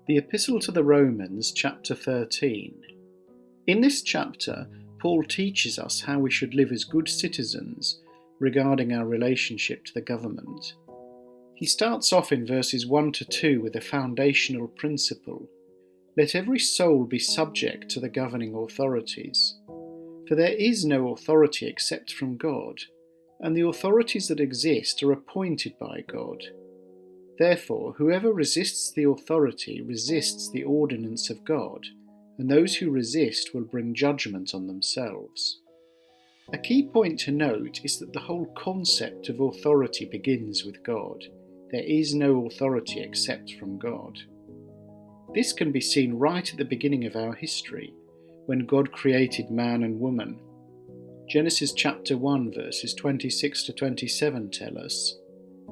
The Epistle to the Romans, chapter 13. In this chapter, Paul teaches us how we should live as good citizens regarding our relationship to the government. He starts off in verses 1 to 2 with a foundational principle. Let every soul be subject to the governing authorities. For there is no authority except from God, and the authorities that exist are appointed by God. Therefore, whoever resists the authority resists the ordinance of God, and those who resist will bring judgment on themselves. A key point to note is that the whole concept of authority begins with God. There is no authority except from God. This can be seen right at the beginning of our history, when God created man and woman. Genesis chapter 1 verses 26 to 27 tell us,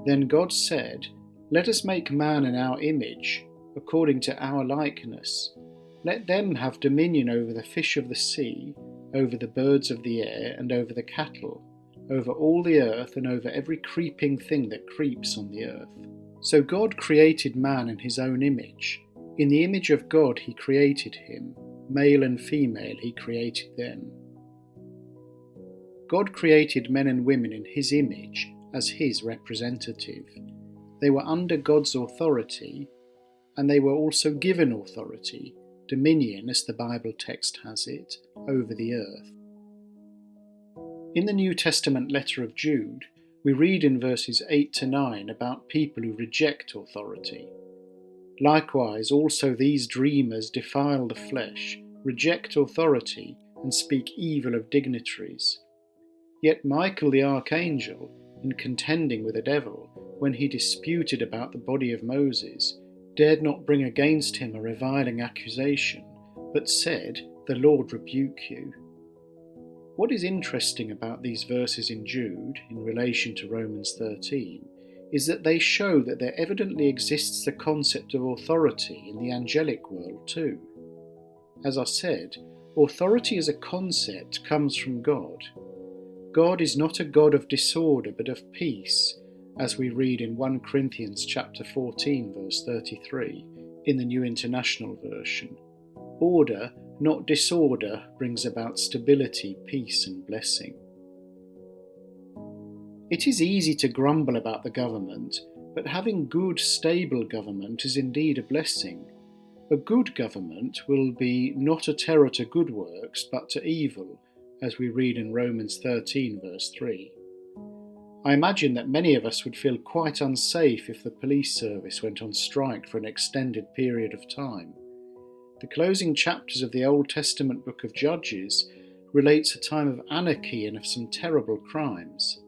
"Then God said, Let us make man in our image, according to our likeness. Let them have dominion over the fish of the sea, over the birds of the air, and over the cattle, over all the earth, and over every creeping thing that creeps on the earth." So God created man in his own image. In the image of God he created him. Male and female he created them. God created men and women in his image as his representative. They were under God's authority, and they were also given authority, dominion as the Bible text has it, over the earth. In the New Testament letter of Jude, we read in verses 8 to 9 about people who reject authority. Likewise, also these dreamers defile the flesh, reject authority, and speak evil of dignitaries. Yet Michael the archangel, in contending with the devil, when he disputed about the body of Moses, dared not bring against him a reviling accusation, but said, "The Lord rebuke you." What is interesting about these verses in Jude, in relation to Romans 13, is that they show that there evidently exists the concept of authority in the angelic world too. As I said, authority as a concept comes from God. God is not a God of disorder but of peace, as we read in 1 Corinthians chapter 14 verse 33 in the New International Version. Order, not disorder, brings about stability, peace and blessing. It is easy to grumble about the government, but having good, stable government is indeed a blessing. A good government will be not a terror to good works, but to evil, as we read in Romans 13 verse 3. I imagine that many of us would feel quite unsafe if the police service went on strike for an extended period of time. The closing chapters of the Old Testament book of Judges relates a time of anarchy and of some terrible crimes.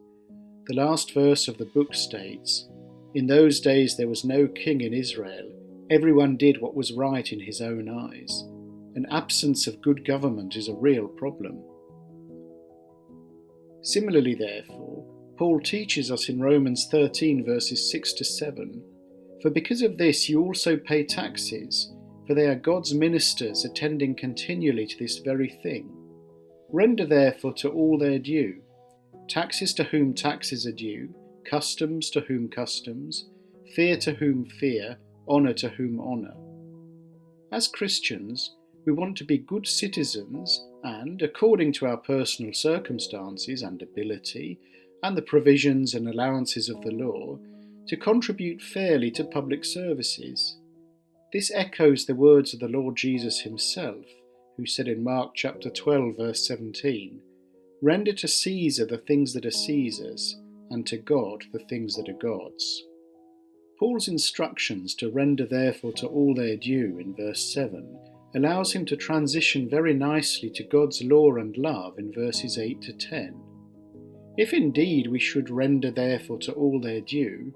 The last verse of the book states, "In those days there was no king in Israel. Everyone did what was right in his own eyes." An absence of good government is a real problem. Similarly, therefore, Paul teaches us in Romans 13 verses 6 to 7, "For because of this you also pay taxes, for they are God's ministers attending continually to this very thing. Render therefore to all their due, taxes to whom taxes are due, customs to whom customs, fear to whom fear, honour to whom honour." As Christians, we want to be good citizens and, according to our personal circumstances and ability, and the provisions and allowances of the law, to contribute fairly to public services. This echoes the words of the Lord Jesus himself, who said in Mark chapter 12 verse 17, "Render to Caesar the things that are Caesar's, and to God the things that are God's." Paul's instructions to render therefore to all their due in verse 7 allows him to transition very nicely to God's law and love in verses 8 to 10. If indeed we should render therefore to all their due,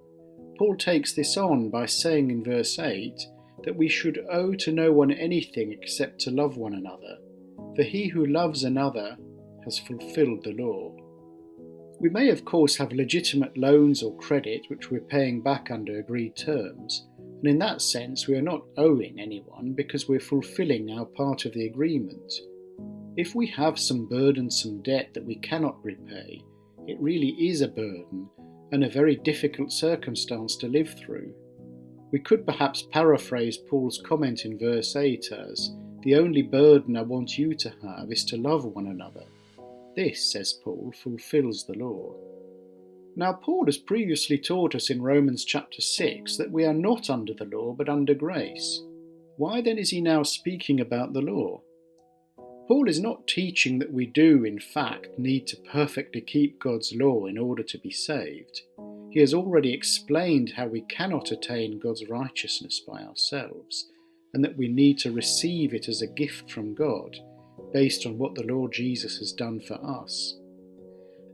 Paul takes this on by saying in verse 8 that we should owe to no one anything except to love one another, for he who loves another has fulfilled the law. We may of course have legitimate loans or credit which we're paying back under agreed terms, and in that sense we are not owing anyone because we're fulfilling our part of the agreement. If we have some burdensome debt that we cannot repay, it really is a burden and a very difficult circumstance to live through. We could perhaps paraphrase Paul's comment in verse 8 as, "The only burden I want you to have is to love one another. This," says Paul, "fulfills the law." Now, Paul has previously taught us in Romans chapter 6 that we are not under the law but under grace. Why then is he now speaking about the law? Paul is not teaching that we do, in fact, need to perfectly keep God's law in order to be saved. He has already explained how we cannot attain God's righteousness by ourselves, and that we need to receive it as a gift from God, based on what the Lord Jesus has done for us.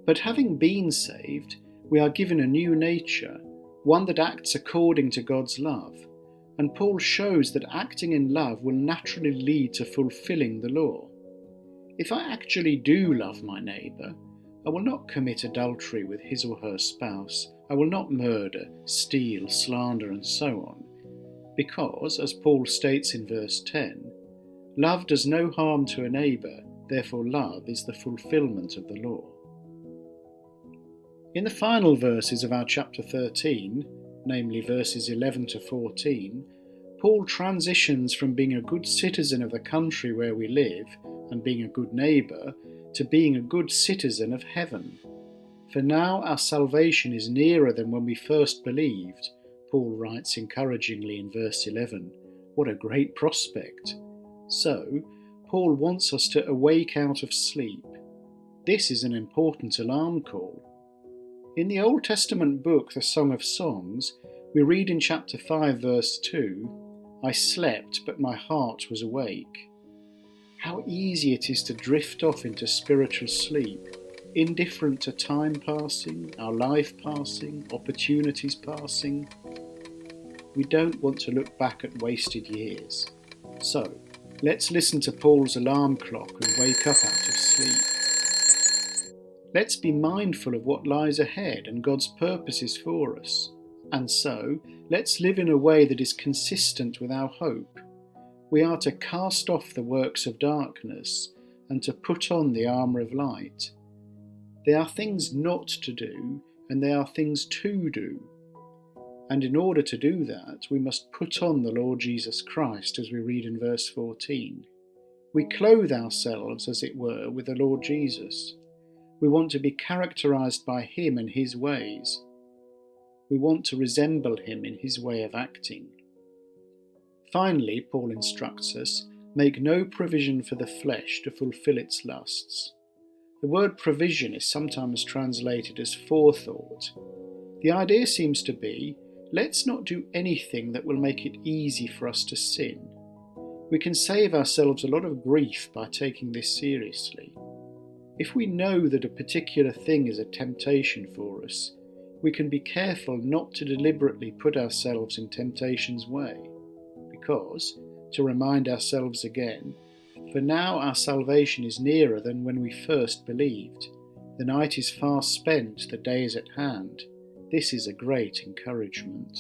But having been saved, we are given a new nature, one that acts according to God's love, and Paul shows that acting in love will naturally lead to fulfilling the law. If I actually do love my neighbour, I will not commit adultery with his or her spouse, I will not murder, steal, slander, and so on, because, as Paul states in verse 10, love does no harm to a neighbour, therefore love is the fulfilment of the law. In the final verses of our chapter 13, namely verses 11 to 14, Paul transitions from being a good citizen of the country where we live and being a good neighbour to being a good citizen of heaven. For now our salvation is nearer than when we first believed, Paul writes encouragingly in verse 11. What a great prospect! So, Paul wants us to awake out of sleep. This is an important alarm call. In the Old Testament book, the Song of Songs, we read in chapter 5 verse 2, "I slept, but my heart was awake." How easy it is to drift off into spiritual sleep, indifferent to time passing, our life passing, opportunities passing. We don't want to look back at wasted years. So, let's listen to Paul's alarm clock and wake up out of sleep. Let's be mindful of what lies ahead and God's purposes for us. And so, let's live in a way that is consistent with our hope. We are to cast off the works of darkness and to put on the armour of light. There are things not to do, and there are things to do. And in order to do that, we must put on the Lord Jesus Christ, as we read in verse 14. We clothe ourselves, as it were, with the Lord Jesus. We want to be characterised by him and his ways. We want to resemble him in his way of acting. Finally, Paul instructs us, make no provision for the flesh to fulfill its lusts. The word provision is sometimes translated as forethought. The idea seems to be, let's not do anything that will make it easy for us to sin. We can save ourselves a lot of grief by taking this seriously. If we know that a particular thing is a temptation for us, we can be careful not to deliberately put ourselves in temptation's way, because, to remind ourselves again, for now our salvation is nearer than when we first believed. The night is fast spent, the day is at hand. This is a great encouragement.